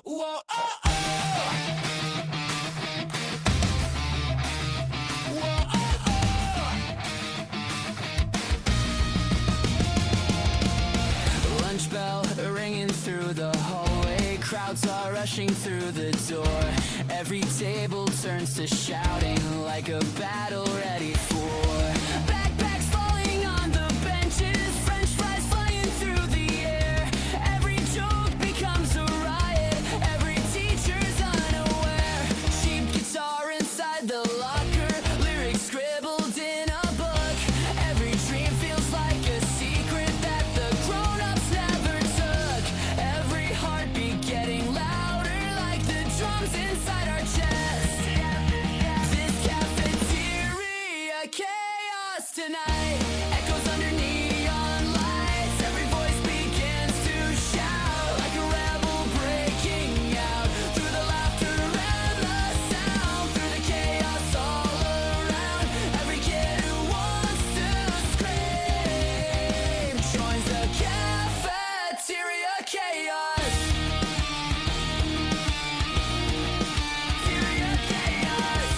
Whoa, oh, oh. Whoa, oh, oh. Lunch bell ringing through the hallway. Crowds are rushing through the door. Every table turns to shouting like a battle ready for. Backpacks falling on the benches. French fries flying through the air. Every joke becomes a riot. Every teacher's unaware. Cheap guitar inside the locker. Lyrics scribbled in a book. Every dream feels like a secret that the grown-ups never took. Every heartbeat getting louder like the drums inside our chest. This cafeteria chaos tonight echoes under neon lights. Every voice begins to shout like a rebel breaking out. Through the laughter and the sound, through the chaos all around. Every kid who wants to scream joins the cafeteria chaos. Cafeteria chaos.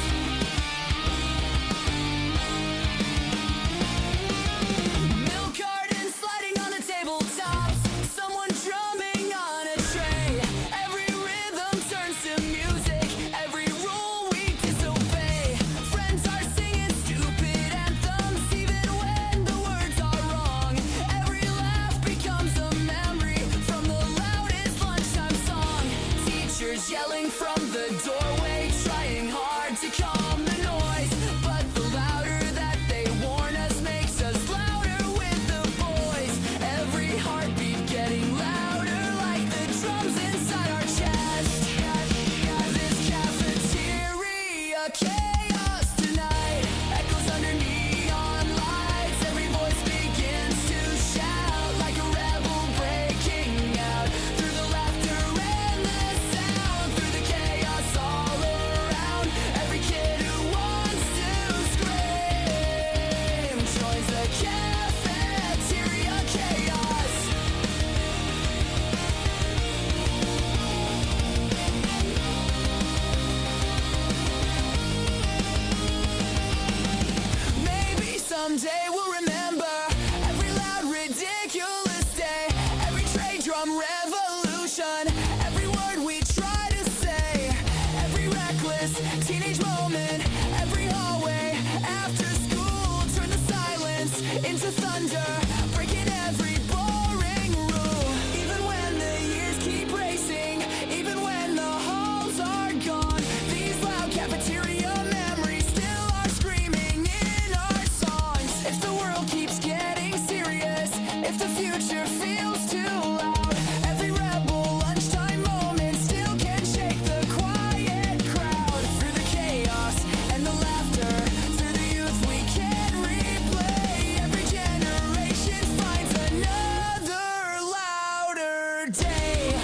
Milk cartons sliding on the tabletops. Someone drumming on a tray. Every rhythm turns to music. Every rule we disobey. Friends are singing stupid anthems even when the words are wrong. Every laugh becomes a memory from the loudest lunchtime song. Teachers yelling from the doorway, trying hard to calm the noise. But the louder that they warn us makes us louder with the boys. Every heartbeat getting louder like the drums inside our chest. This cafeteria chaos tonight echoes under neon lights. Every voice begins to shout like a rebel breaking out. Through the laughter and the sound, through the chaos all around. Every kid who wants to scream joins the cafeteria chaos. Maybe someday we'll remember every loud, ridiculous day, every trade drum revolution, every word we try to say, every reckless teenage moment, every hallway after school. Turn the silence into thunder, breaking every boring rule. Even when the years keep racing, even when the halls are gone, these loud cafeteria memories still are screaming in our songs. If the world keeps getting serious, if the future feels too loud, every rebel lunchtime moment still can shake the quiet crowd. Through the chaos and the laughter, through the youth we can replay. Every generation finds another louder day.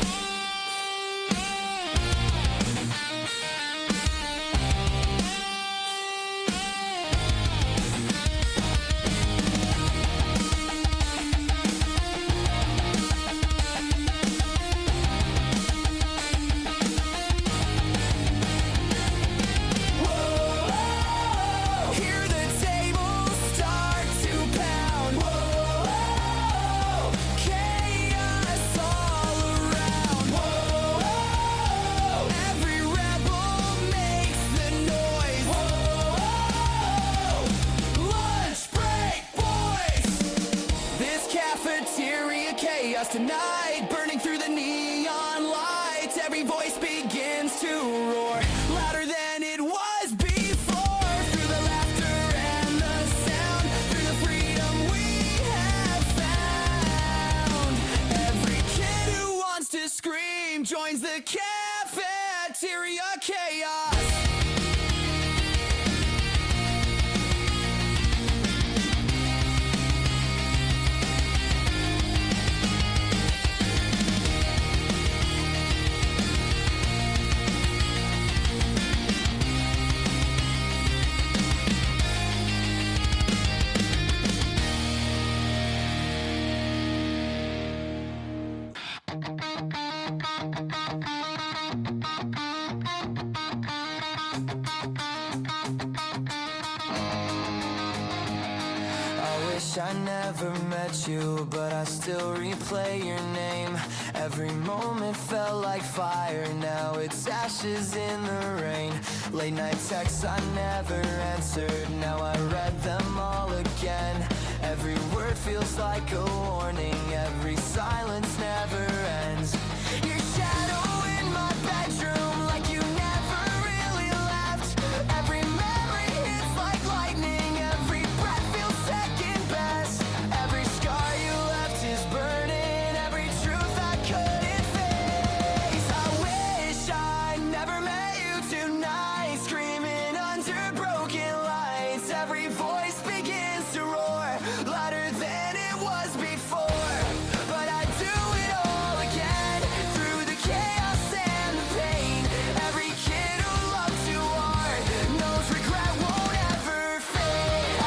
Whoa, hear the tables start to pound. Whoa, chaos all around. Whoa, every rebel makes the noise. Whoa, lunch break, boys. This cafeteria chaos tonight, burning through the neon lights. Every voice begins to roar, louder than it was before. Through the laughter and the sound, through the freedom we have found. Every kid who wants to scream joins the cafeteria chaos. wish I never met you, but I still replay your name. Every moment felt like fire, now it's ashes in the rain. Late night texts I never answered, now I read them all again. Every word feels like a warning, every silence never ends. Your shadow in my bedroom, like you never really left. Every memory hits like lightning, every breath feels second best. Every scar you left is burning, every truth I couldn't face. I wish I never met you tonight, screaming under broken lights. Every voice begins to roar, louder than it was before. But I do it all again, through the chaos and the pain. Every kid who loved too hard knows regret won't ever fade.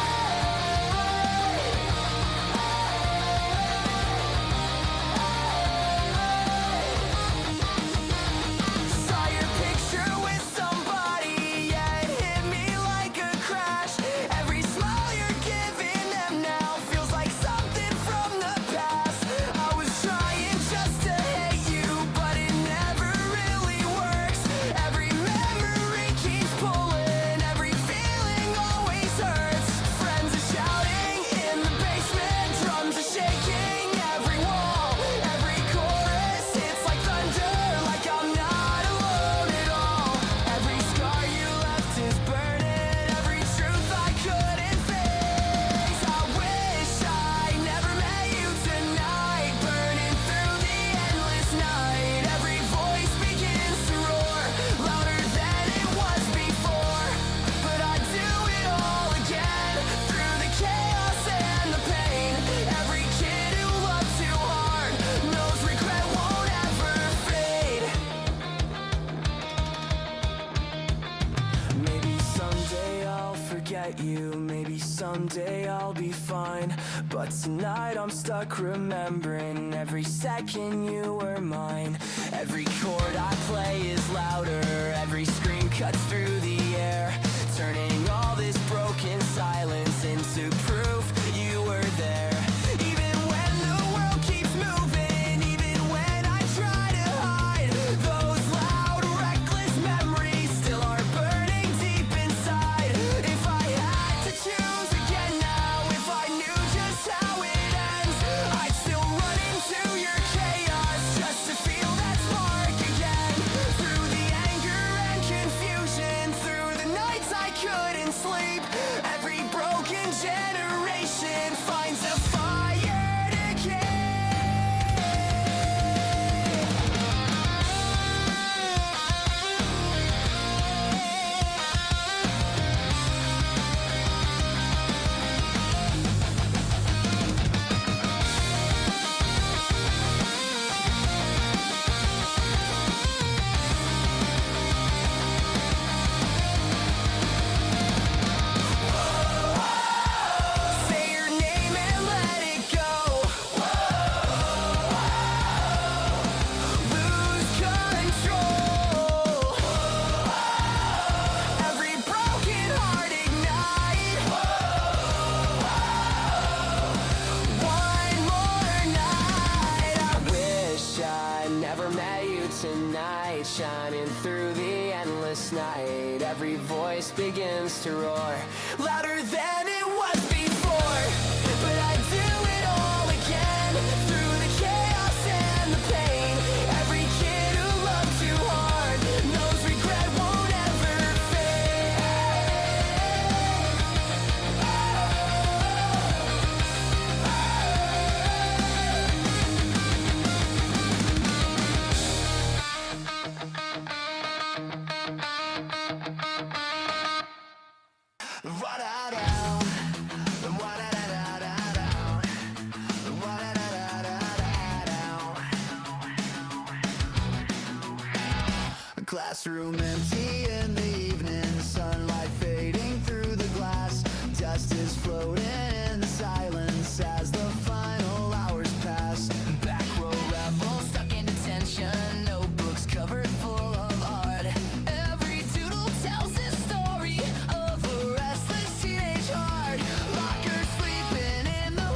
Saw your picture with somebody, yeah, it hit me like a crash. Every smile you're giving them now feels like something from the past. I was trying just to hate you, but it never really works. Every memory keeps pulling, every feeling always hurts. Friends are shouting in the basement, drums are shaking every wall. Every chorus hits like thunder, like I'm not alone at all. Every scar you left is burning, every truth I couldn't face. I wish I never met you tonight, burning through the endless night. Every voice begins to roar, louder than it was before. But I do it all again, through the chaos and the pain. Every kid who loved too hard knows regret won't ever fade. Maybe someday I'll forget you, maybe someday I'll be fine. But tonight I'm stuck remembering every second you were mine. Every chord I play is louder, every scream cuts through the air, turning all this broken silence into proof you were there. Even when the world keeps moving, even when I try to hide, those loud, reckless memories still are burning deep inside. If I had to choose again now, if I knew just how it ends, I'd still run into your chaos just to feel that spark again. Through the anger and confusion, through the nights I couldn't sleep, every broken generation finds a fire to keep. Say your name and let it go. Lose control. Every broken heart ignite. One more night. I wish I never met you tonight, shining through the endless night. Every voice begins to roar, louder than it was before. But I do it all again, through the chaos and the pain. Every kid who loved too hard knows regret won't ever Classroom empty in the evening, sunlight fading through the glass. Dust is floating in the silence as the final hours pass. Back row rebel stuck in detention, notebooks covered full of art. Every doodle tells his story of a restless teenage heart. Lockers sleeping in the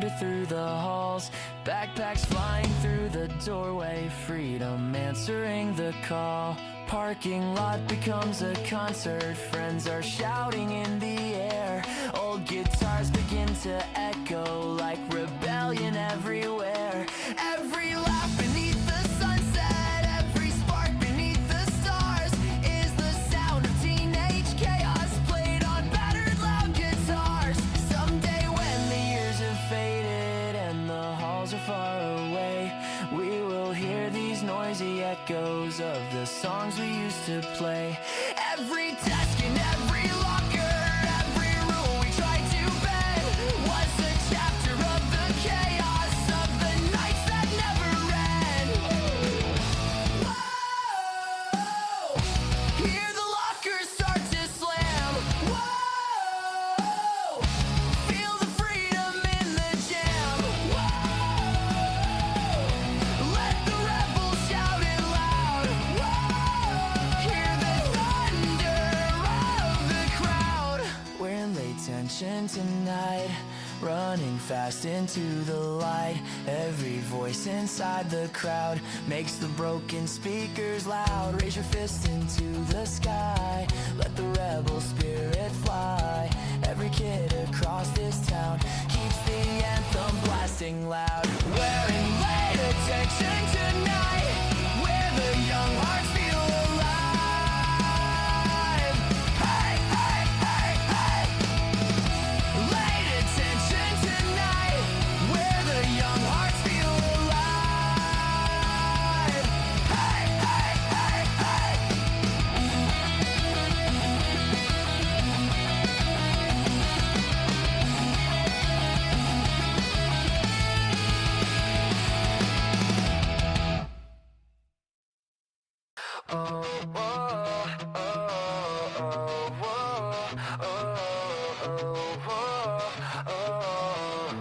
wander through the halls, backpacks flying through the doorway, freedom answering the call. Parking lot becomes a concert, friends are shouting in the air. Old guitars begin to echo like rebellion everywhere. Every laugh beneath the sunset, every spark beneath the stars is the sound of teenage chaos played on battered loud guitars. Someday when the years have faded and the halls are far away, we will hear these noisy echoes of the songs we used to play. Every desk and every locker, every rule we tried to bend was a chapter of the chaos of the nights that never end. Whoa, hear the lockers start to slam. Whoa, feel the freedom in the jam. Whoa, let the rebels shout it loud. Whoa, hear the thunder of the crowd. We're in late tension tonight, running fast into the light. Every voice inside the crowd makes the broken speakers loud. Raise your fist into the sky, let the rebel spirit fly. Every kid across this town keeps the anthem blasting loud. We're in late attention tonight, where the young hearts feel alive. Hey, hey, hey, hey. Late attention tonight, where the young hearts feel alive. Hey, hey, hey, hey. Oh, oh, oh, oh, oh, oh,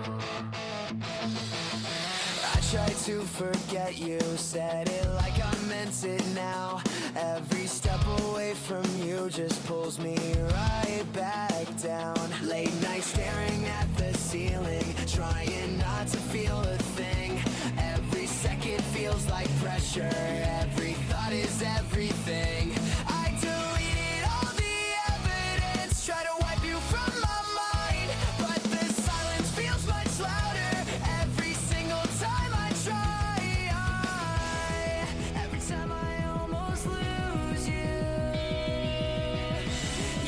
I tried to forget you, said it like I meant it now. Every step away from you just pulls me right back down. Late night staring at the ceiling, trying not to feel a thing. Every second feels like pressure, every thought is everything. I deleted all the evidence, try to wipe you from my mind, but the silence feels much louder every single time I try. Every time I almost lose you,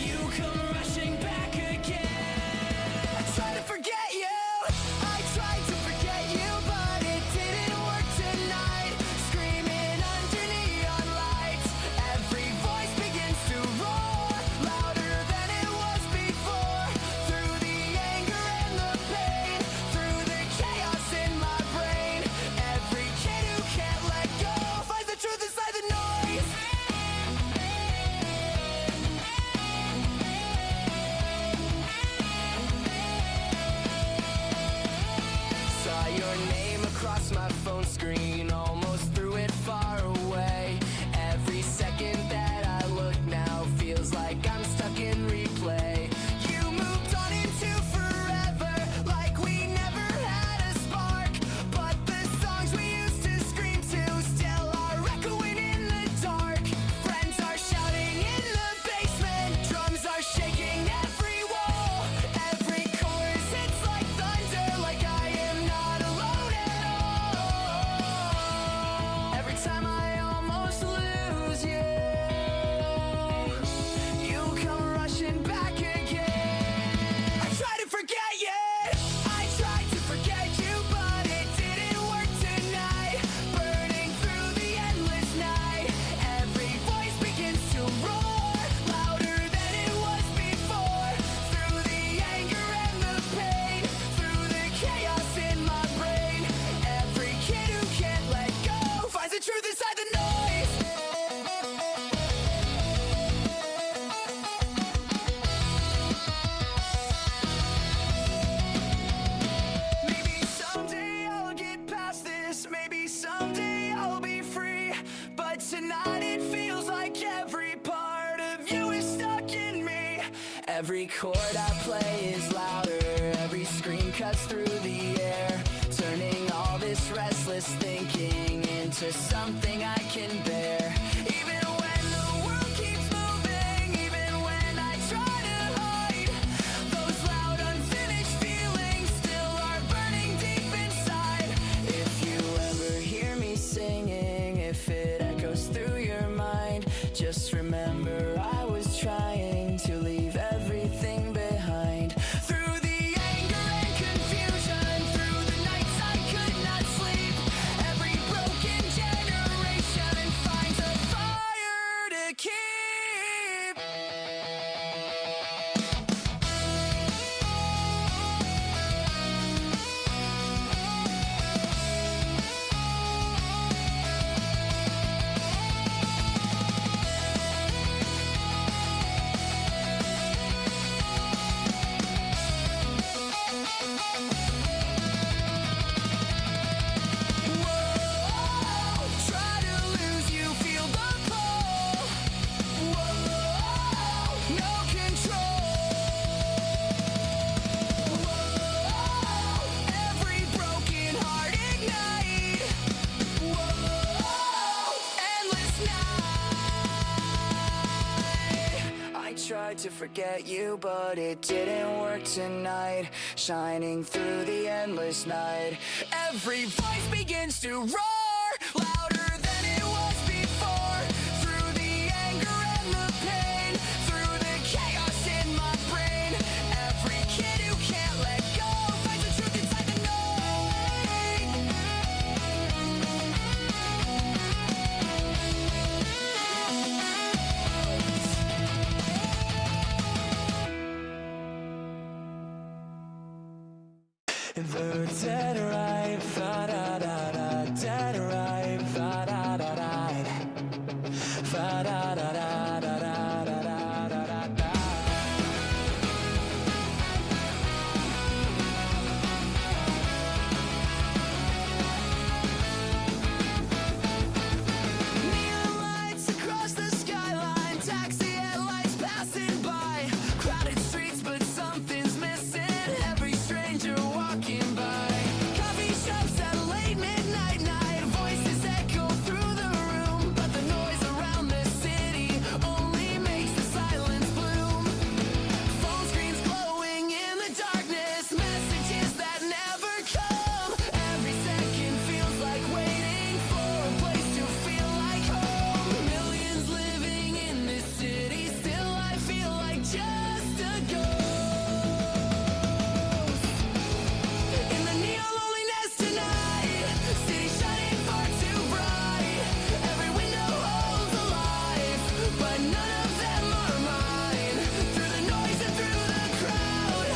you come rushing back again. I try to forget you, I tried to forget you, but it didn't work tonight. Screaming under neon lights, every voice begins to roar, louder than it was before. Through the anger and the pain, through the chaos in my brain, every kid who can't let go finds the truth inside the noise. Saw your name across my phone screen, almost threw it far away. Every second that I look now feels like I'm stuck in replay. You moved on into forever, like we never had a spark. But the songs we used to scream to still are echoing in the dark. Friends are shouting in the basement, drums are shaking every wall. Every chorus hits like thunder, like I am not alone at all. Every time I almost lose you, you come rushing back again. I try to forget you, I tried to forget you, but it didn't work tonight. Burning through the endless night, every voice begins to roar, louder than it was before. Through the anger and the pain, through the chaos in my brain, every kid who can't let go finds the truth inside the noise. Maybe someday I'll get past this, maybe someday I'll be free, but tonight it feels like every part of you is stuck in me. Every chord I play is louder, every Every scream cuts through the air, turning all this restless thinking into something I can bear. Even when the world keeps moving, even when I try to hide, those loud unfinished feelings still are burning deep inside. If you ever hear me singing, if it echoes through your mind, just remember I was trying to leave everything behind. Through the anger and confusion, through the nights I could not sleep, every broken generation finds a fire to keep. Try to lose you, feel the pull. Whoa, no control. Whoa, every broken heart ignite. Whoa, endless night. I tried to forget you, but it didn't work tonight. Shining through the endless night, every voice begins to roar, louder than it was before. Through the anger and the pain, through the chaos in my brain, every kid who can't let go finds the truth inside the night. The dead arrive, fa da da da, dead arrive, fa da da da, fa da da da da da da da da da. Neon lights across the skyline, taxi headlights passing by, crowded streets but something's missing. Every stranger walking by, coffee shops at late midnight night, voices echo through the room, but the noise around the city only makes the silence bloom. Phone screens glowing in the darkness, messages that never come. Every second feels like waiting for a place to feel like home. Millions living in this city, still I feel like just a ghost. In the neon loneliness tonight, city shining far too bright. Every window holds a life, but none of them are mine. Through the noise and through the crowd,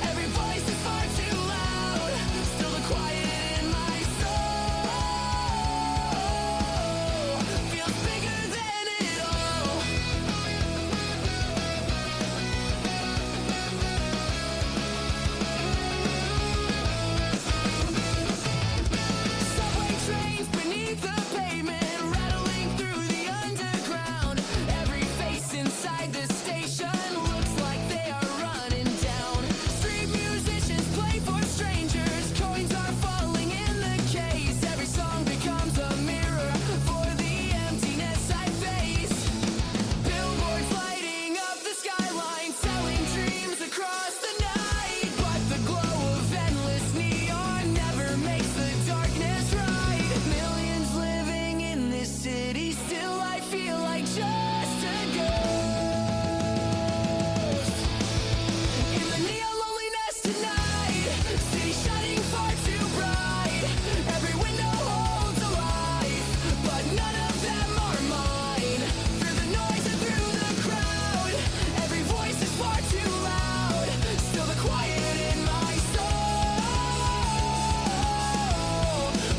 every voice is far too loud. Still the quiet in my soul feels bigger than it all. Subway trains beneath the pavement, rattling through the underground. Every face inside the station looks like they are running down. Street musicians play for strangers, coins are falling in the case. Every song becomes a mirror for the emptiness I face. Billboards lighting up the skyline, selling dreams across the night. But the glow of endless neon never makes the darkness right. Millions living in this city, still I feel like just a ghost. In the neon loneliness tonight, city shining far too bright. Every window holds a life, but none of them are mine. Through the noise and through the crowd, every voice is far too loud. Still the quiet in my soul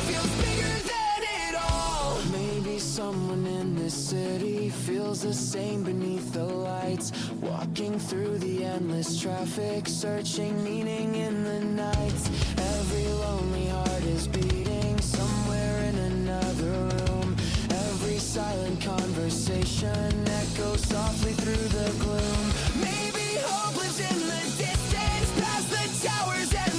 feels bigger than it all. Maybe someone in this city feels the same beneath the lights, walking through the endless traffic, searching meaning in the nights. Every lonely heart is beating somewhere in another room. Every silent conversation echoes softly through the gloom. Maybe hope lives in the distance, past the towers and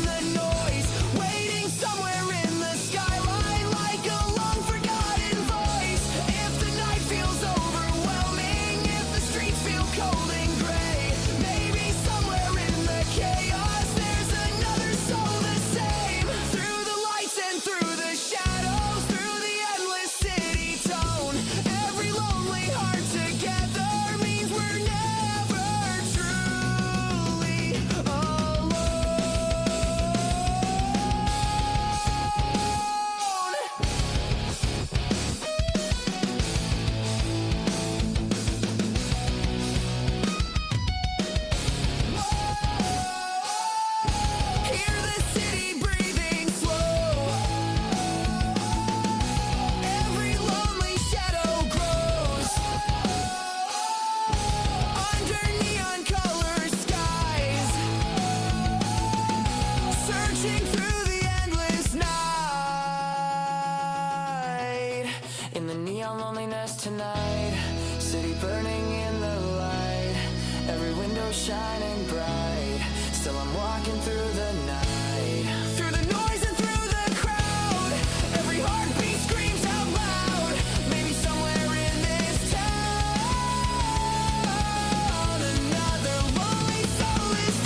in the neon loneliness tonight. City burning in the light, every window shining bright. Still I'm walking through the night, through the noise and through the crowd. Every heartbeat screams out loud. Maybe somewhere in this town, another lonely soul is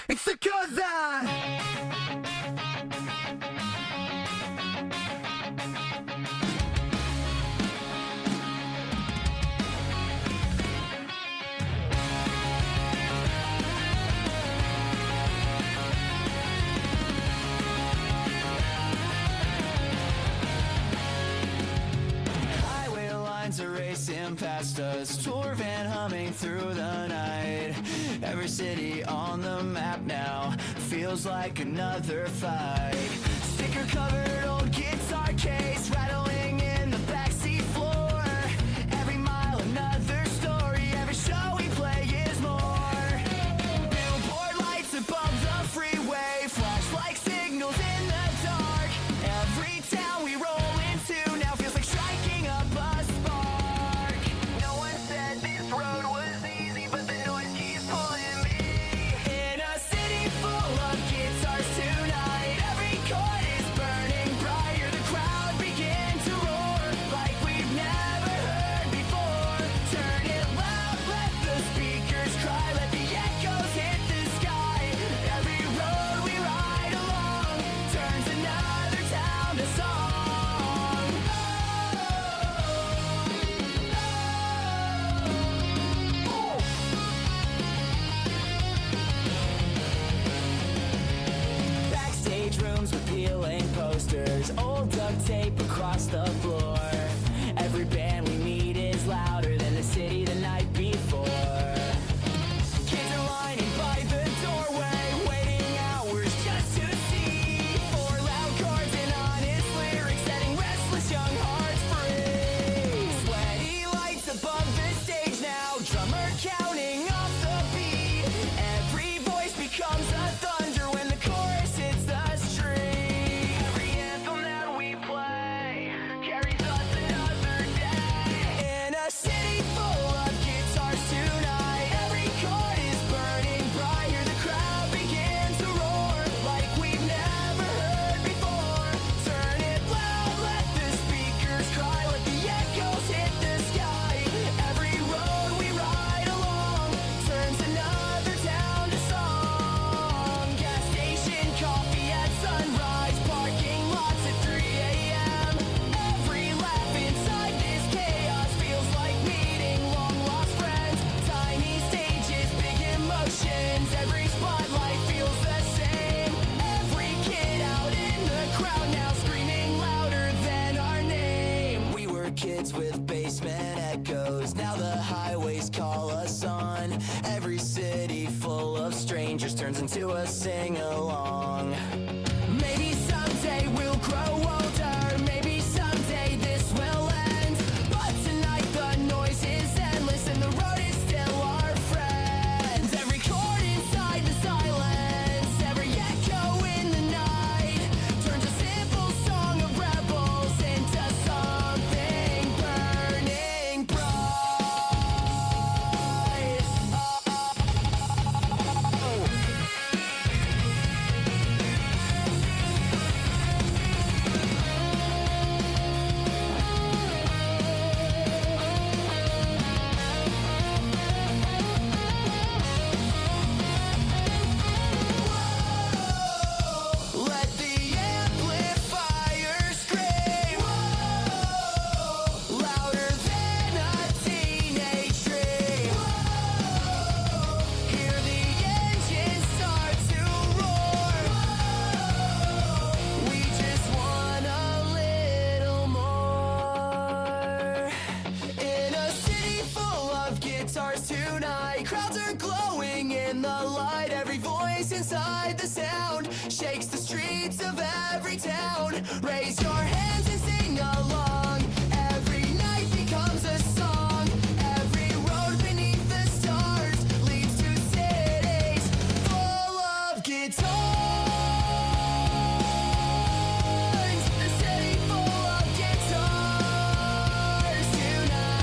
It's the cosa! Highway lines are racing past us, tour van humming through the night. Every city on the map now feels like another fight. Sticker covered old guitar case rattling in the backseat floor. Every mile another story, every show we play is more. Billboard lights above the freeway flash like signals in the dark. Every town we roll into now feels like striking up a spark. No one said this road was easy, but the noise keeps pulling me. In a city full of guitars tonight, every chord is burning brighter. The crowd begin to roar like we've never heard before. Turn it loud, let the speakers cry, let the echoes hit the sky. Every road we ride along turns another town to song. Backstage rooms with peeling posters, old duct tape across the floor. Every band we meet is louder than the city the night before. Kids are lining by the doorway, waiting hours just to see four loud chords and honest lyrics, setting restless young hearts free. Sweaty lights above the stage now, drummer counting off the beat. Every voice becomes a thunder when the chorus hits the street. Every anthem that we play carries us another day. In a city full of guitars tonight, every chord is burning brighter. The crowd begins to roar like we've never heard before. Turn it loud, let the speakers cry, let the echoes hit the sky. Every road we ride along turns another town to song. Gas station coffee at sunrise, parking lots at 3 a.m. Every laugh inside this chaos feels like meeting long lost friends. Tiny stages, big emotions, every spotlight feels the same. Every kid out in the crowd now screaming louder than our name. We were kids with basement echoes, now the highways call us on. Every city full of strangers turns into a sing-along. Maybe someday we'll grow older, maybe someday this will end. But tonight the noise is endless and the road is still our friend. Every chord inside the silence, every echo in the night turns a simple song of rebels into something burning bright. guitars, a city full of guitars tonight,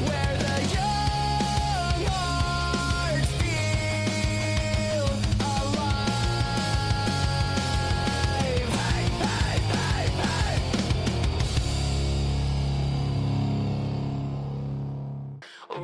where the young hearts feel alive. Hey, hey, hey, hey. Oh,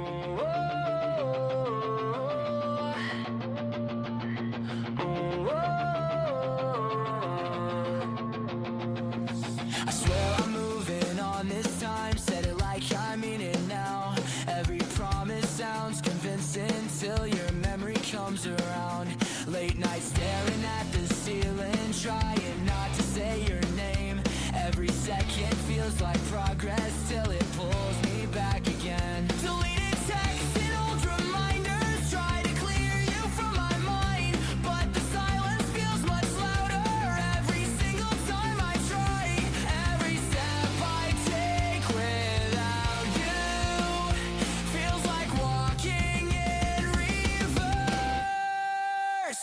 I swear I'm moving on this time. Said it like I mean it now. Every promise sounds convincing till your memory comes around. Late night staring at the ceiling, trying not to say your name. Every second feels like progress till it pulls me back again. Deleted texts and old reminders try to clear you from my mind, but the silence feels much louder every single time I try. Every step I take without you feels like walking in reverse.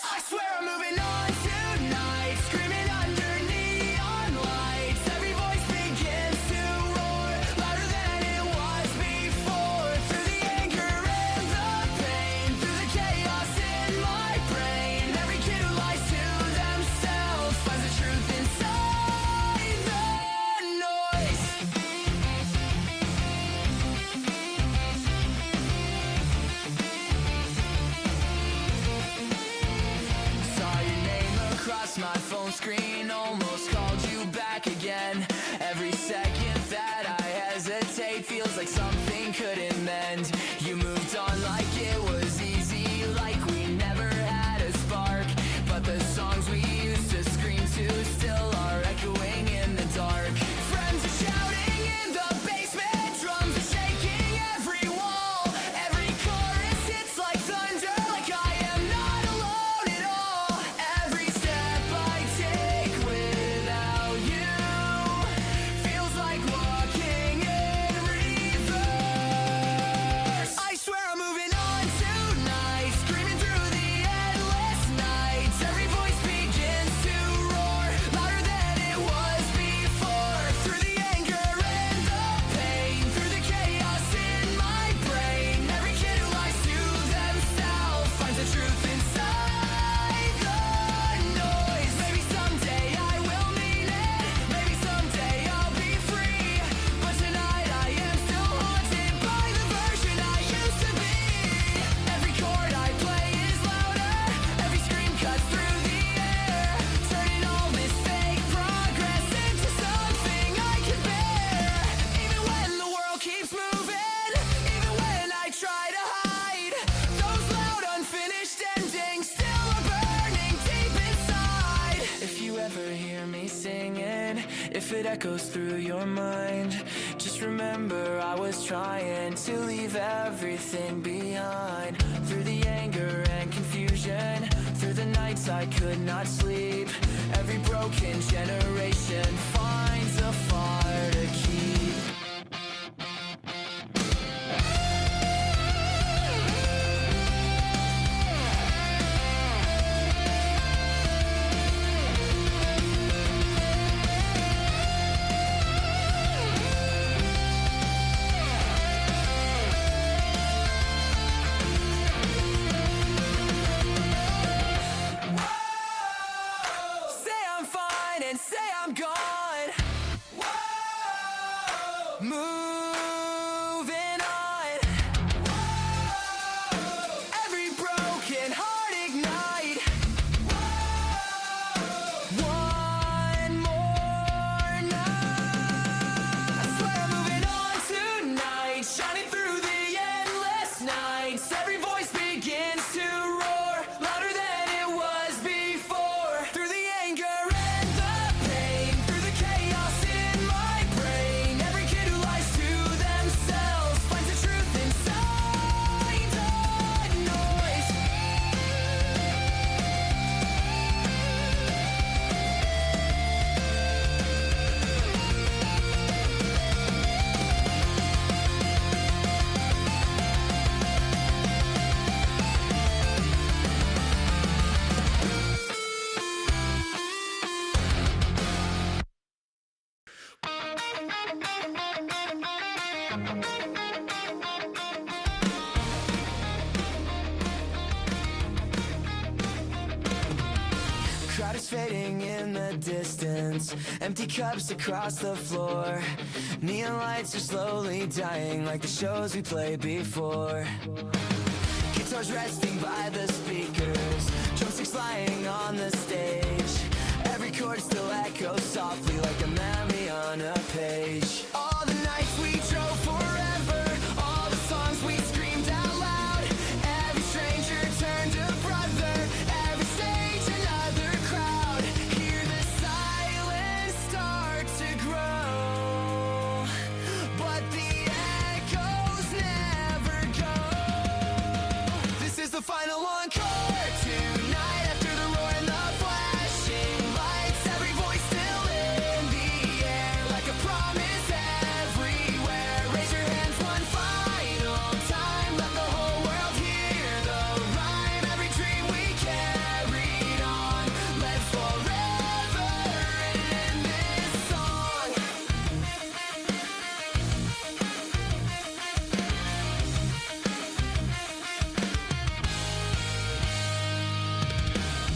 I swear I'm moving on tonight, screaming under neon lights. Every voice begins to roar, louder than it was before. Through the anger and the pain, through the chaos in my brain. Every kid who lies to themselves finds the truth inside the noise. Saw your name across my phone screen, almost called you back again. Every second that I hesitate feels like something couldn't mend. You moved on like it was easy, like we never had a spark. But the songs we used to scream to still are echoing in the dark. Friends are shouting in the basement, drums are shaking every wall. Every chorus hits like thunder, like I am not alone at all. Every step I take without you feels like walking in reverse. I swear I'm moving on tonight, screaming through the endless nights. Every voice begins to roar, louder than it was before. Through the anger and the pain, through the chaos in my brain. Every kid who lies to themselves finds the truth inside the noise. Maybe someday I will mean it, maybe someday I'll be free. But tonight I am still haunted by the version I used to be. Every chord I play is louder, every scream cuts through the air, turning all this fake progress into something I can bear. Even when the world keeps moving, even when I try to hide, those loud unfinished endings still are burning deep inside. If you ever hear me singing, if it echoes through your mind, just remember I was trying to leave everything behind. Through the anger and confusion, through the nights I could not sleep, every broken generation finds a fire to keep. Say I'm fine and say I'm gone. Whoa. crowd is fading in the distance, empty cups across the floor. Neon lights are slowly dying like the shows we played before. Guitars resting by the speakers, drumsticks lying on the stage. Every chord still echoes softly like a memory on a page. All the nights we drove forever, all the songs we screamed out loud. Every stranger turned a brother, every stage another crowd. Hear the silence start to grow, but the echoes never go. This is the final encore tonight. After the roar and the flashing lights, every voice still in the air like a promise everywhere. Raise your hands one final time, let the whole world hear the rhyme. Every dream we carried on lives forever in this song.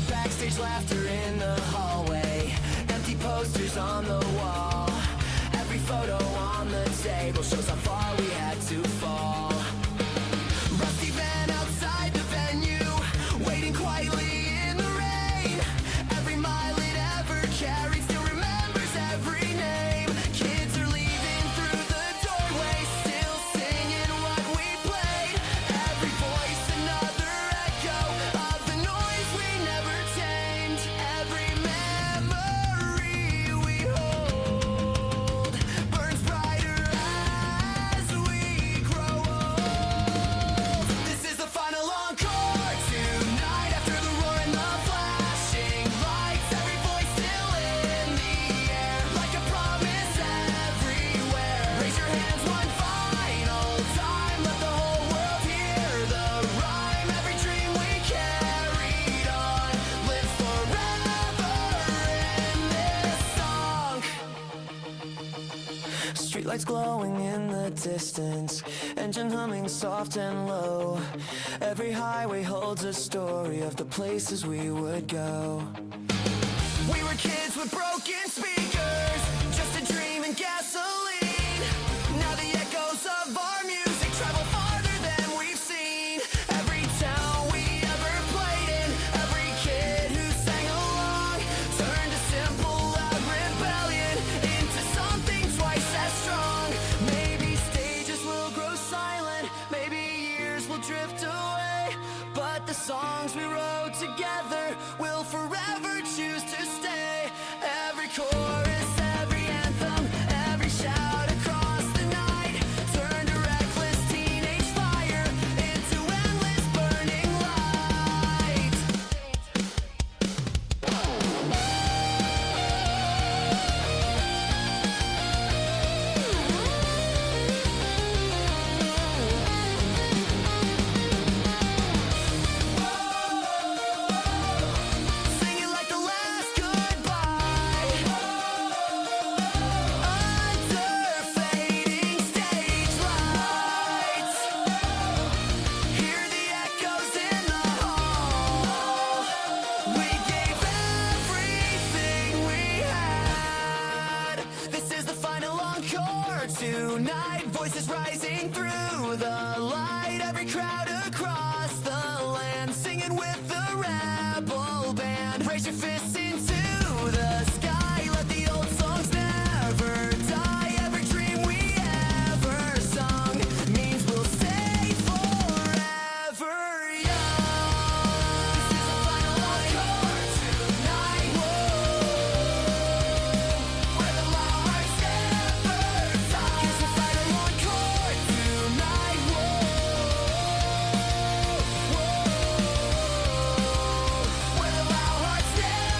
Backstage laughter in the hallway, empty posters on the wall. Every photo on the table shows how far we had to fall. Rusty van outside the venue, waiting quietly in the rain. Every mile it ever carried still remembers every name. Kids are leaving through the doorway, still singing what we played. Every voice another echo of the noise we never tamed. Every memory we hold burns brighter as we grow old. This is the final encore tonight. After the roar and the flashing lights, every voice still in the air like a promise everywhere. Raise your hands one final time, let the whole world hear the rhyme. Every dream we carried on lives forever in this song. Streetlights glowing in the distance, engine humming soft and low. Every highway holds a story of the places we would go. We were kids with broken speakers, just a dream and gasoline. Now the echoes of our music travel farther than we've seen. Every town we ever played in, every kid who sang along, turned a simple loud rebellion into something twice as strong. Maybe stages will grow silent, maybe years will drift away, but the songs we wrote together will forever choose to stay. Every chorus, every anthem, every shout across the night turned a reckless teenage fire into endless burning light. Singing like the last goodbye under fading stage lights. Hear the echoes in the hall. We gave everything we had. This is the final encore tonight. Voices rising through the light. Every crowd across the land singing with the rebel band. Raise your fists into the sky. Let the old songs never die. Every dream we ever sung means we'll stay forever young. This is the final encore tonight. Where the hearts never die. It's the final encore tonight. Where the loud hearts never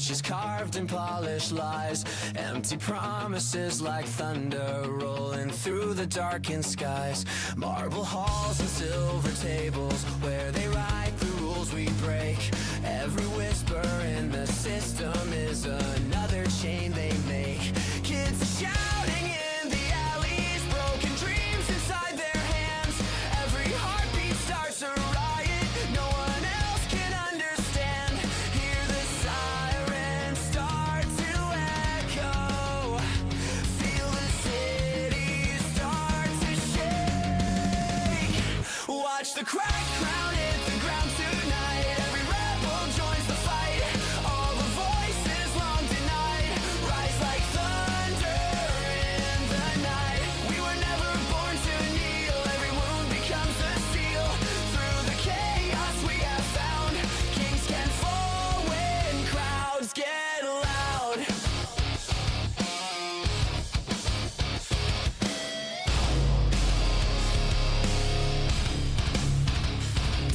just carved and polished lies. Empty promises like thunder rolling through the darkened skies. Marble halls and silver tables where they write the rules we break. Every whisper in the system is another chain they make. Kids shouting in the alleys, broken dreams inside their hands. Every heartbeat starts a riot, no one else can understand. Hear the sirens start to echo. Feel the city start to shake. Watch the cracked crown hit the ground tonight. Every rebel joins the fight. All the voices long denied rise like thunder in the night. We were never born to kneel. Every wound becomes a seal. Through the chaos we have found, kings can fall when crowds get loud.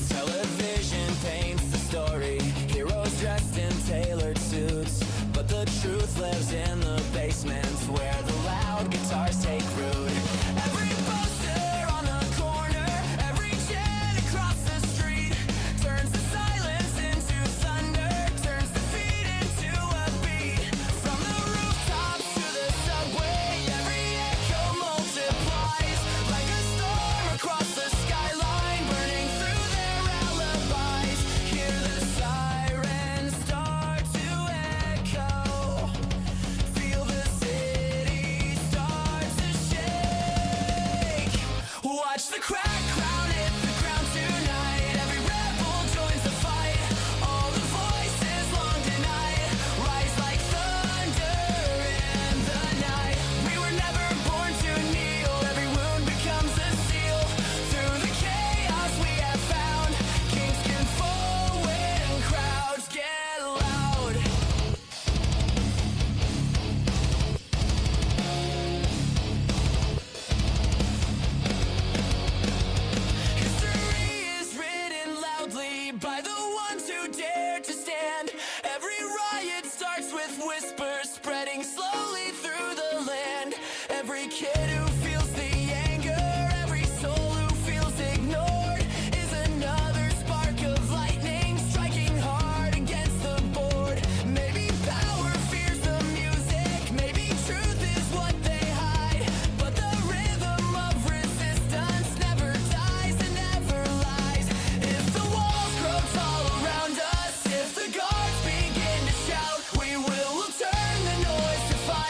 Television paints the story, heroes dressed in tailored suits. But the truth lives in the basement where the loud guitars take root. Every poster on the corner, every chant across the street turns the silence into thunder, turns defeat into a beat. From the rooftops to the subway, every echo multiplies like a storm across the skyline, burning through their alibis. Hear the sirens start to echo. Feel the city start to shake. Watch the cracked crown hit the ground tonight. Every rebel joins the fight. All the voices long denied rise like thunder in the night. We were never born to kneel. Every wound becomes a seal. Through the chaos we have found, kings can fall when crowds get loud. History is written loudly by the ones who dare to stand. Every riot starts with whispers spreading slowly through the land. Every kid who feels the anger, every soul who feels ignored is another spark of lightning striking hard against the board. Maybe power fears the music, maybe truth is what they hide. But the rhythm of resistance never dies and never lies. If the walls grow tall around us, if the guards begin to shout, we will turn the noise to fire.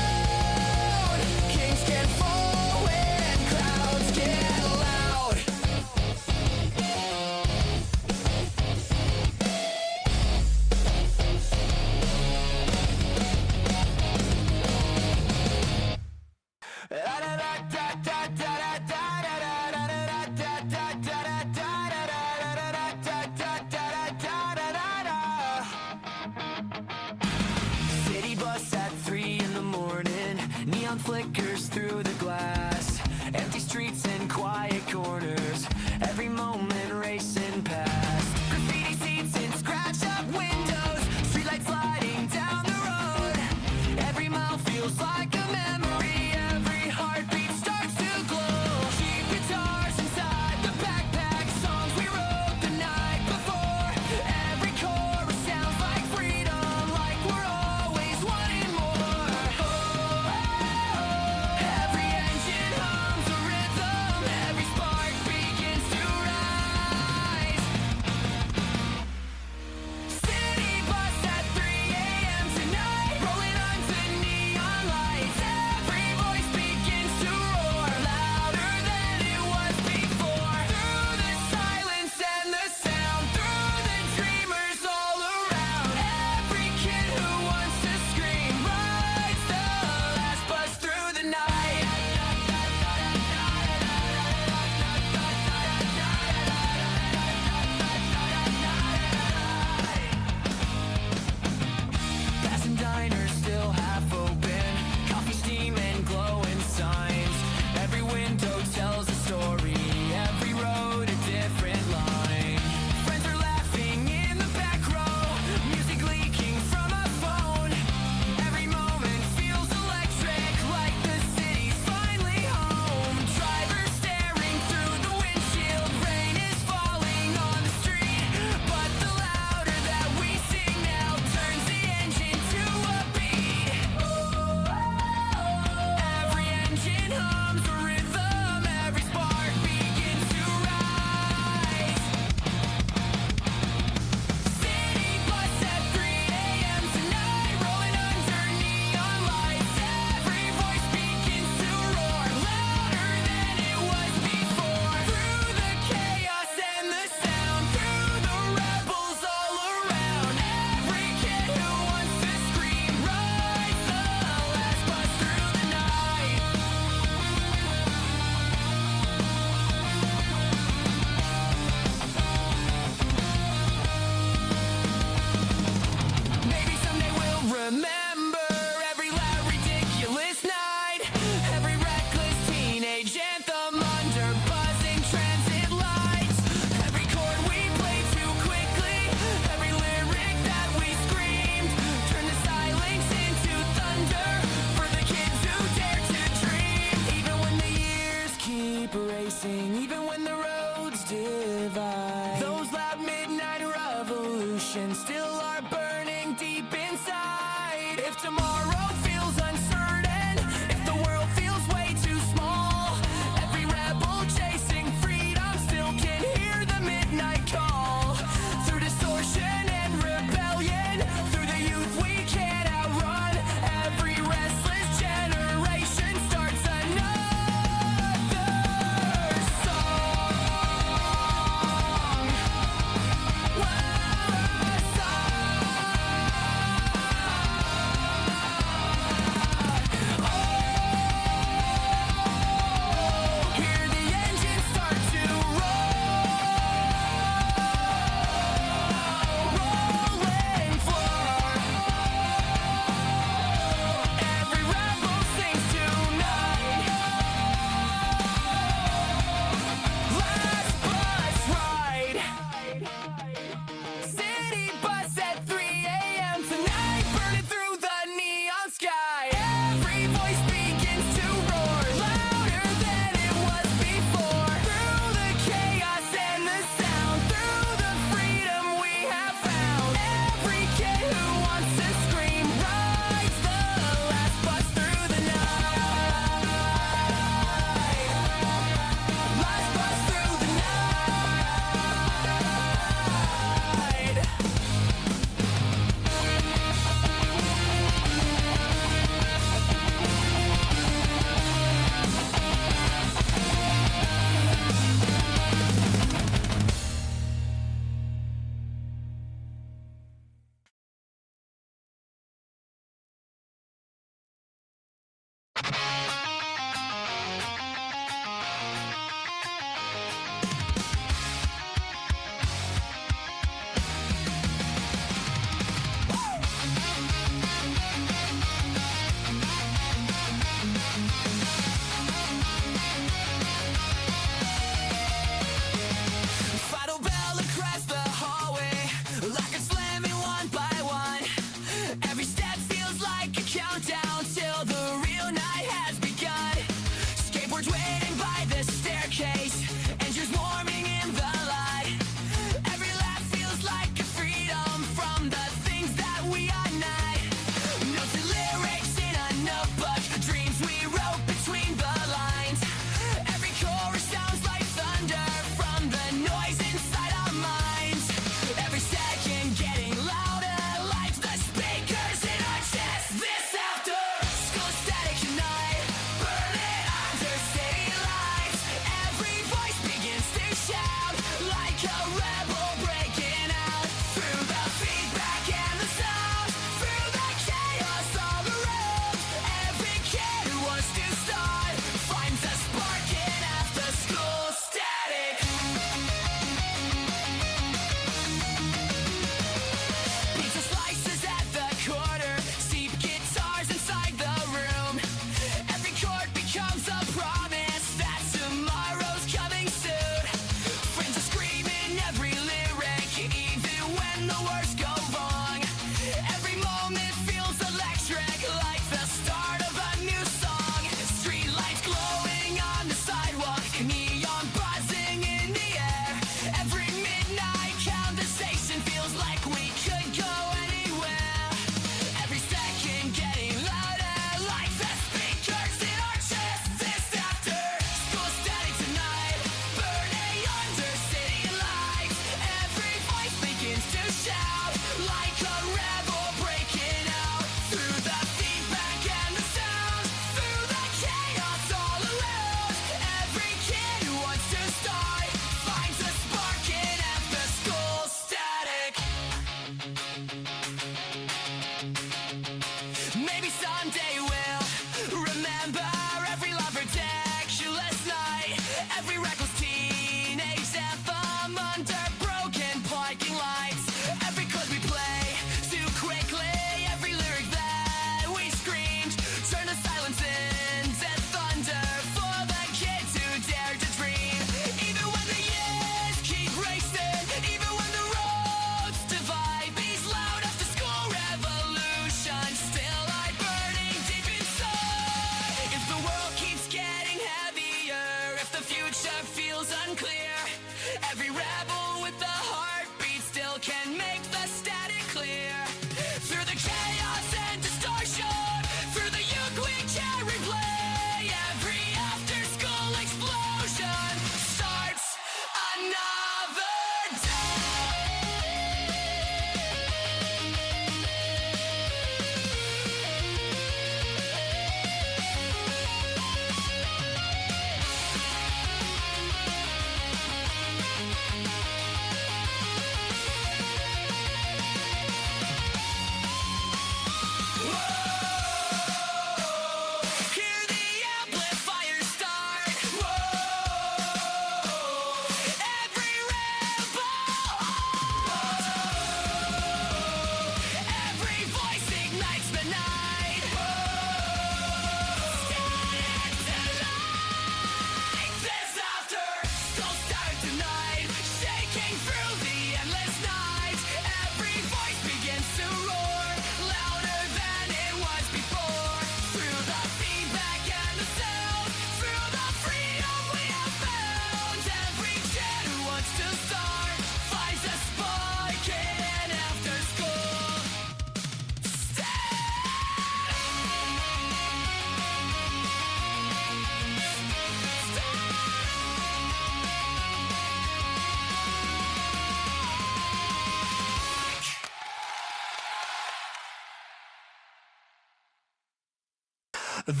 Subway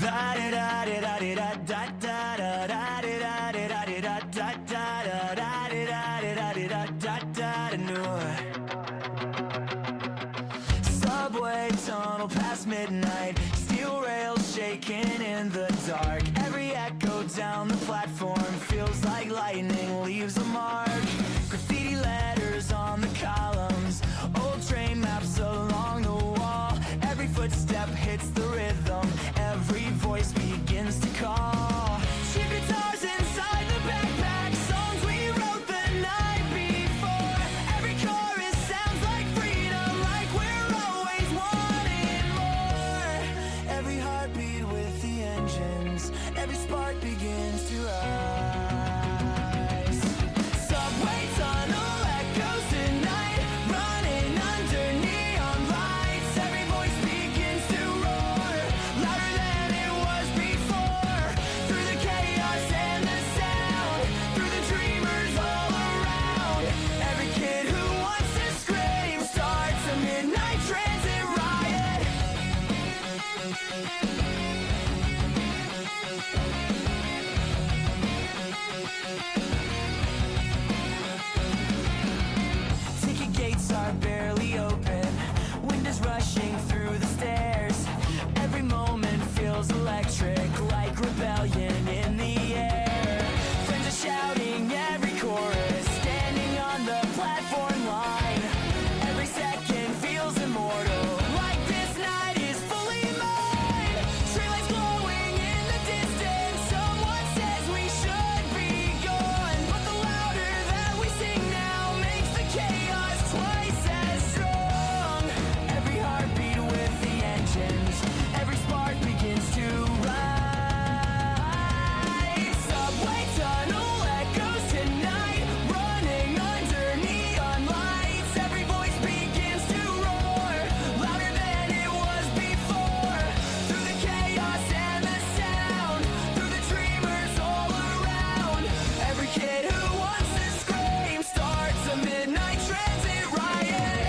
tunnel past midnight, steel rails shaking in the dark. Every echo down the platform feels like lightning leaves a mark. Graffiti letters on the columns, old train maps along the wall. Every footstep hits the rhythm, every voice begins to call. Cheap guitars inside the backpack, songs we wrote the night before. Every chorus sounds like freedom, like we're always wanting more. Every heartbeat with the engines, every spark begins to rise. Subway tunnel echoes tonight, running under neon lights. Every voice begins to roar, louder than it was before. Through the chaos and the sound, through the dreamers all around. Every kid who wants to scream starts a midnight transit riot. Ticket gates are barely open, wind is rushing through the stairs. Every moment feels electric, like rebellion in the air. Friends are shouting every chorus, standing on the platform line. Every second feels immortal, like this night is fully mine. Streetlights glowing in the distance, someone says we should be gone. But the louder that we sing now makes the chaos twice as strong. Every heartbeat with the engines, every spark begins to rise. Subway tunnel echoes tonight, running under neon lights. Every voice begins to roar, louder than it was before. Through the chaos and the sound, through the dreamers all around. Every kid who wants to scream starts a midnight transit riot.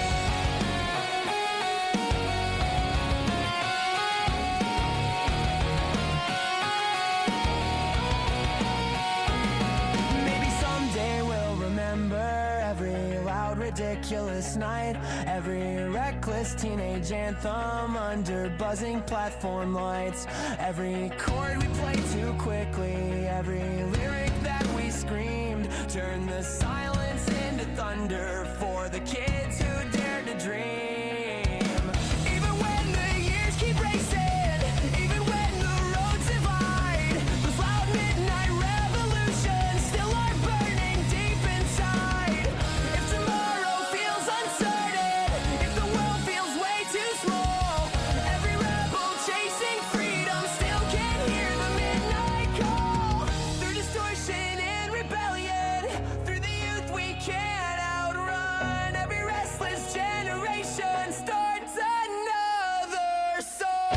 Maybe someday we'll remember every loud, ridiculous night, every reckless teenage anthem under buzzing platform lights, every chord we played too quickly, every lyric that we screamed, turn the silence into thunder for the kids who dare to dream. Even when the years keep racing, even when the roads divide, those loud midnight revolutions still are burning deep inside. If tomorrow feels uncertain, if the world feels way too small, every rebel chasing freedom still can hear the midnight call. Through distortion and rebellion, through the youth we can't outrun. Every restless generation starts another song.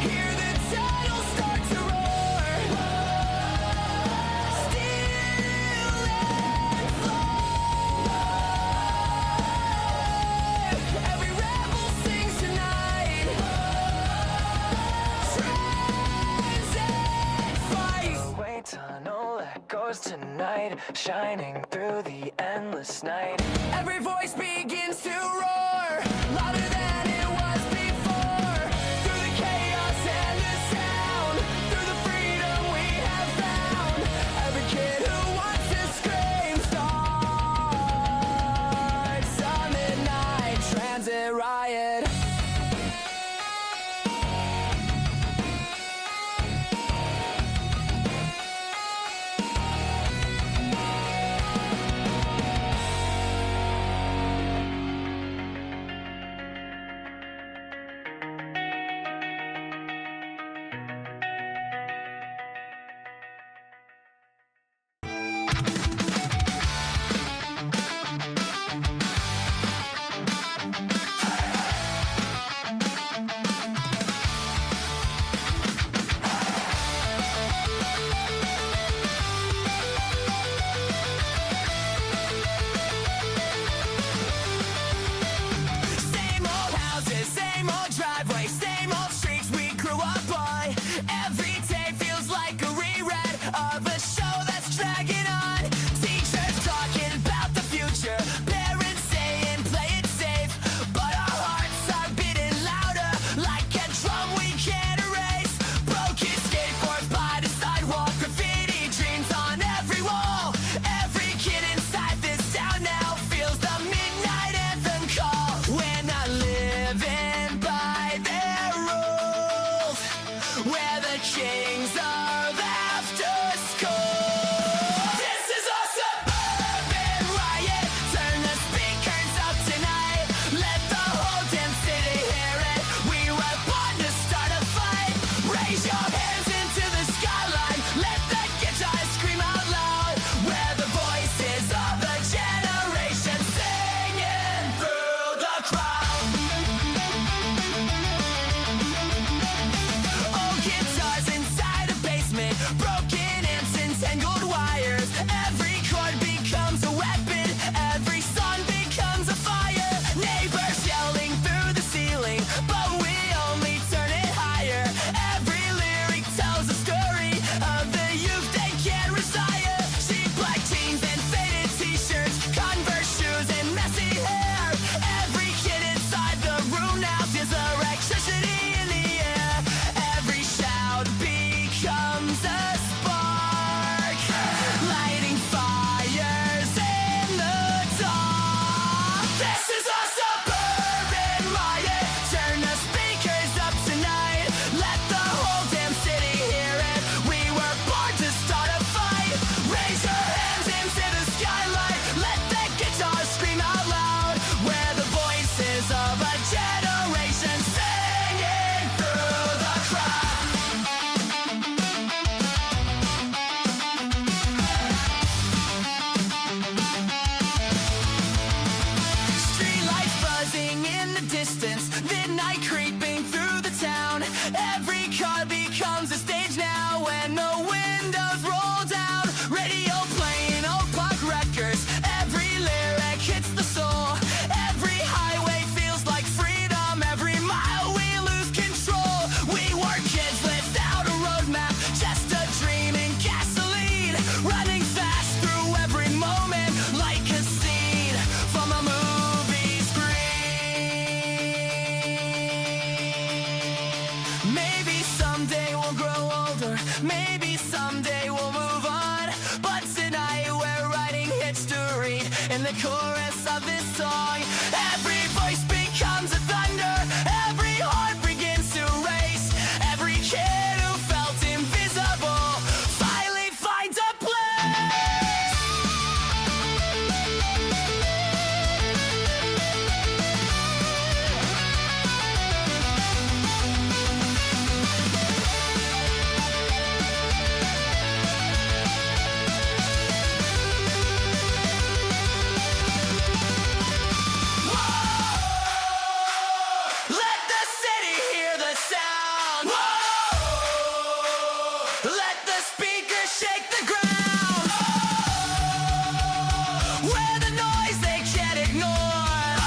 Hear the tidal start to roar, still and fly. Every rebel sings tonight, transit fight. Subway tunnel echoes tonight, shining through the endless night. Every voice begins to roar, louder than it was before. Through the chaos and the sound, through the freedom we have found. Every kid who wants to scream starts a midnight transit riot. the chorus of this song. Every voice becomes a thunder, every heart begins to race. Every kid who felt invisible finally finds a place. Let the city hear the sound. Let the speakers shake the ground. Where the noise they can't ignore.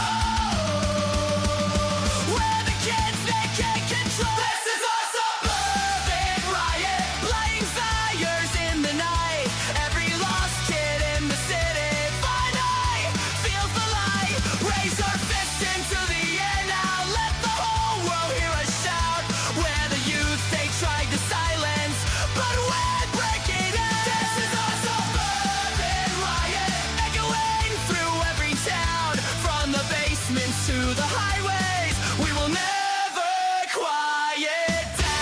Where the kids they can't control. This is a suburban riot, lighting fires in the night. Every lost kid in the city finally feels the light. Raise our fists into the air now. Let the whole world hear us shout. Where the youth they tried to silence, but we're breaking out. This is a suburban riot, echoing through every town. From the basements to the highways, we will never quiet down.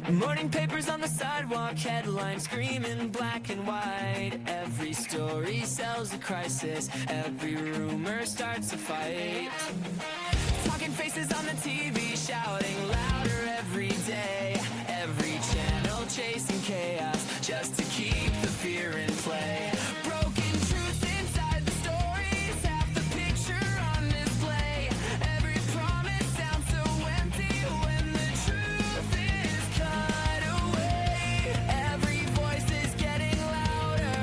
Morning papers on the sidewalk, headlines screaming black and white. Every story sells a crisis, every rumor starts a fight. Talking faces on the TV, shouting louder every day. Every channel chasing chaos, just to keep the fear in play. Broken truths inside the stories, half the picture on display. Every promise sounds so empty when the truth is cut away. Every voice is getting louder,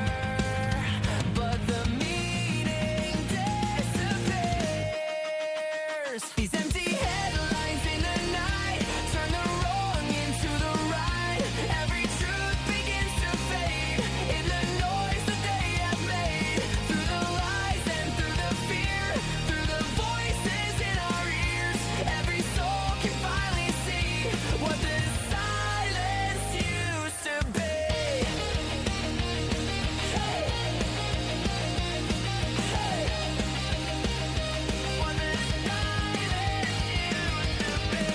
but the meaning disappears. These empty headlines in the night turn the wrong into the right. Every truth begins to fade in the noise that they have made. Through the lies and through the fear, through the voices in our ears, every soul can finally see what the silence used to be. Hey. Hey. What the silence used to be.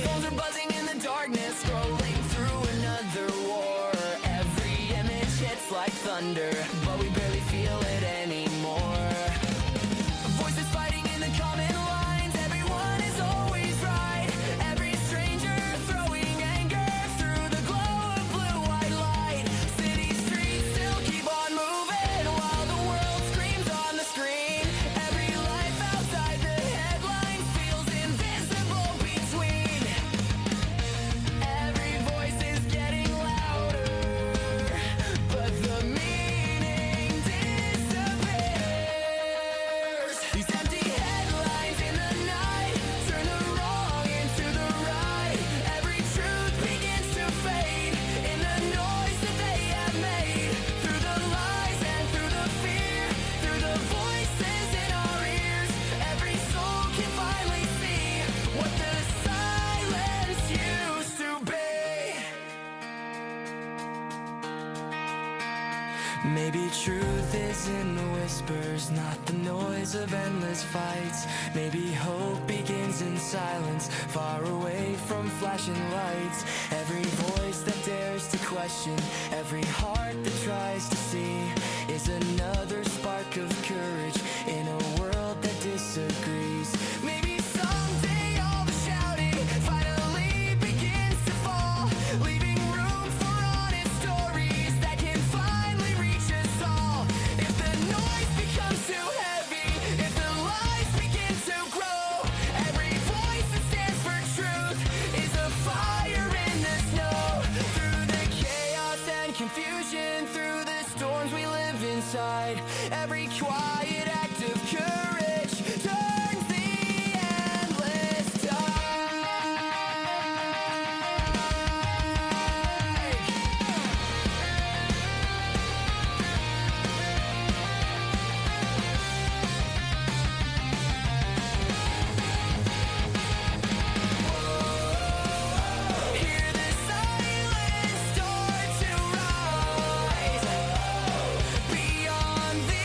Phones are buzzing in the darkness, scrolling through another war. Every image hits like thunder, but we barely feel it anymore. Voices fighting in the comment lines, everyone is always right. Every stranger throwing anger through the glow of blue-white light. City streets still keep on moving while the world screams on the screen. Every life outside the headlines feels invisible between. Every voice is getting louder, but the meaning disappears. These empty headlines in the night turn the wrong into the right. Every truth begins to fade in the noise that they have made. Through the lies and through the fear, through the voices in our ears, every soul can finally see what the silence used to be. Maybe truth is in the whispers, not the noise of endless fights. Maybe hope begins in silence, far away from flashing lights. Every voice that dares to question, every heart that tries to see, is another spark of courage in a world that disagrees. Maybe someday all the shouting finally begins to fall, leaving room for honest stories that can finally reach us all. If the noise becomes too heavy, if the lies begin to grow, every voice that stands for truth is a fire in the snow. Through the chaos and confusion, through the storms we live inside, every quiet act of courage turns the endless tide. Hear the silence start to rise. Beyond the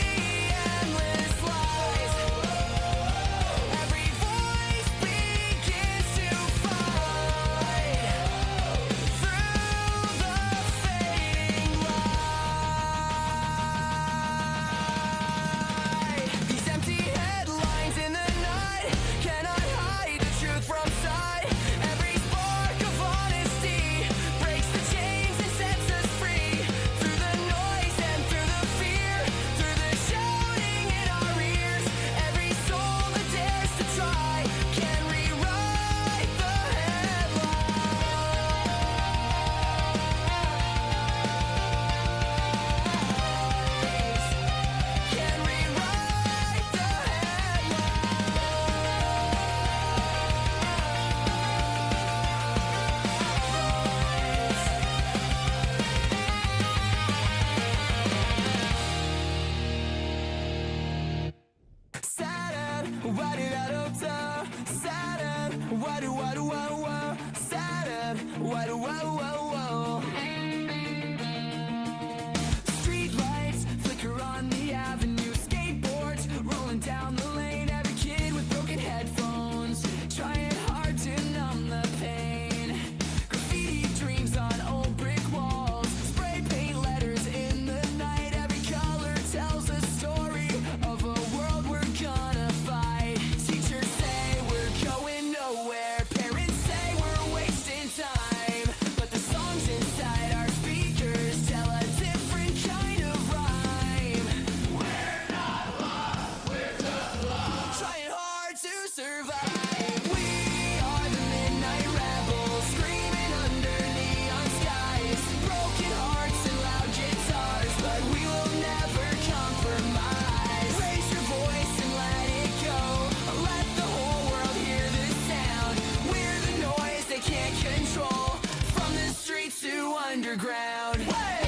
underground. Hey!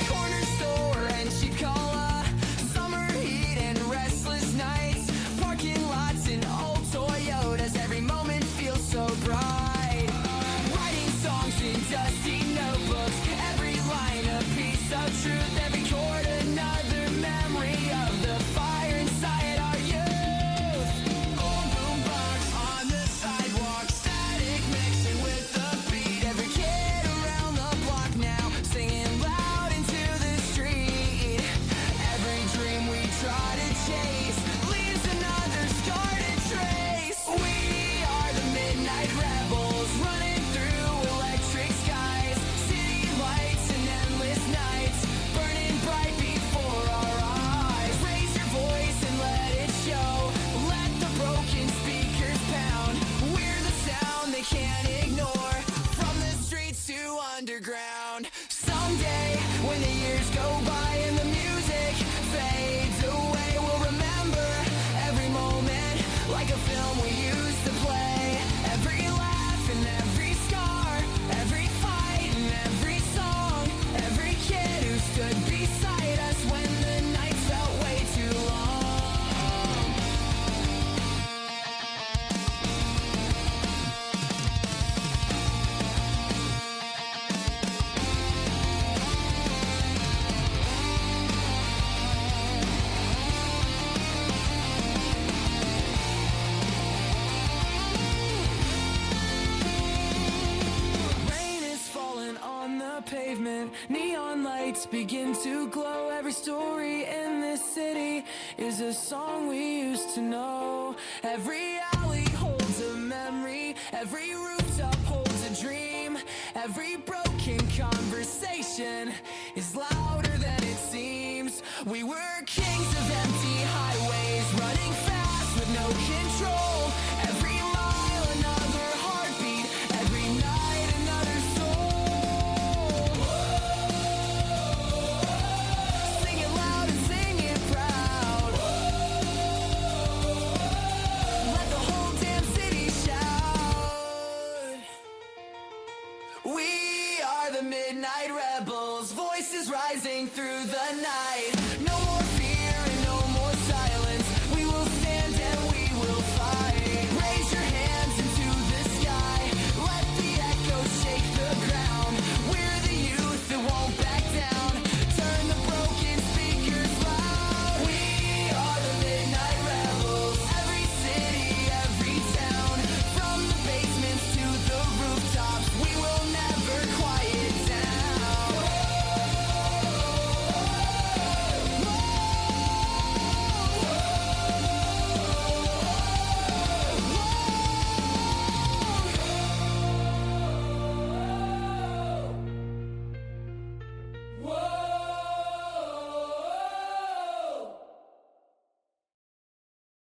Corner store and Chicola, summer heat and restless nights, parking lots and old Toyotas, every moment feels so bright. Writing songs in dusty notebooks, every line a piece of truth, every chord another memory of the fire inside our youth. Old boombox on the sidewalk, static mixing with the beat, every kid around the block now singing loud into the street. Every dream we try to chase leaves another scarred trace. We are the midnight rebels running through electric skies, city lights and endless nights burning bright before our eyes. Raise your voice and let it show, let the broken speakers pound. We're the sound they can't ignore, from the streets to underground. Someday when the years go by and the music fades away, we'll remember every moment like a film we used to play. Every laugh and every scar, every fight and every song, every kid who stood beside us when the nights felt way too long. Rain is falling on the pavement, neon lights begin to glow. Every story in this city is a song we used to know. Every alley holds a memory, every rooftop holds a dream. Every broken conversation is louder than it seems. We were kings